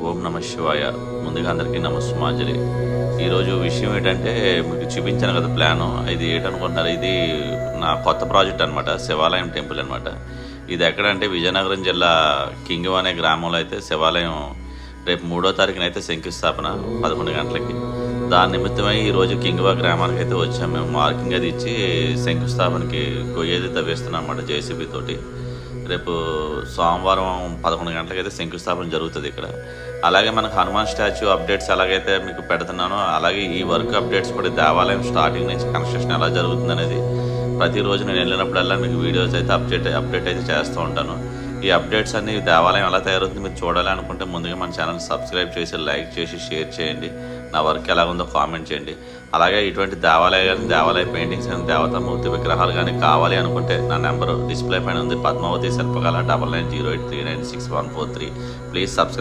ఓం నమ శివాయ. ముందుగా అందరికీ నమస్సుమాంజలి. ఈరోజు విషయం ఏంటంటే మీకు చూపించాను కదా ప్లాను. ఇది ఏంటనుకుంటున్నారు, ఇది నా కొత్త ప్రాజెక్ట్ అనమాట, శివాలయం టెంపుల్ అనమాట. ఇది ఎక్కడంటే విజయనగరం జిల్లా కింగం అనే గ్రామంలో అయితే శివాలయం రేపు 3వ తారీఖున అయితే శంకుస్థాపన 11 గంటలకి. దాని నిమిత్తమై ఈరోజు కింగవా గ్రామానికి అయితే వచ్చాము. మేము మార్కింగ్ అది ఇచ్చి శంకుస్థాపనకి గొయ్యేది తవ్వేస్తున్నాం అన్నమాట జేసీబీ తోటి. రేపు సోమవారం 11 గంటలకైతే శంకుస్థాపన జరుగుతుంది ఇక్కడ. అలాగే మనకు హనుమాన్ స్టాచ్యూ అప్డేట్స్ ఎలాగైతే మీకు పెడుతున్నానో అలాగే ఈ వర్క్ అప్డేట్స్ కూడా దేవాలయం స్టార్టింగ్ నుంచి కన్స్ట్రక్షన్ ఎలా జరుగుతుంది అనేది ప్రతిరోజు నేను వెళ్ళినప్పుడల్లా మీకు వీడియోస్ అయితే అప్డేట్ అయితే చేస్తూ ఉంటాను. ఈ అప్డేట్స్ అన్ని దేవాలయం ఎలా తయారవుతుంది మీరు చూడాలి అనుకుంటే ముందుగా మన ఛానల్ సబ్స్క్రైబ్ చేసి లైక్ చేసి షేర్ చేయండి. నా వర్క్ ఎలా ఉందో కామెంట్ చేయండి. అలాగే ఇటువంటి దేవాలయాలు, దేవాలయ పెయింటింగ్స్ కానీ, దేవతామూర్తి విగ్రహాలు కానీ కావాలి అనుకుంటే నా నెంబరు డిస్ప్లే పైన ఉంది, పద్మావతి శిల్పకళ 9908396143. Please subscribe.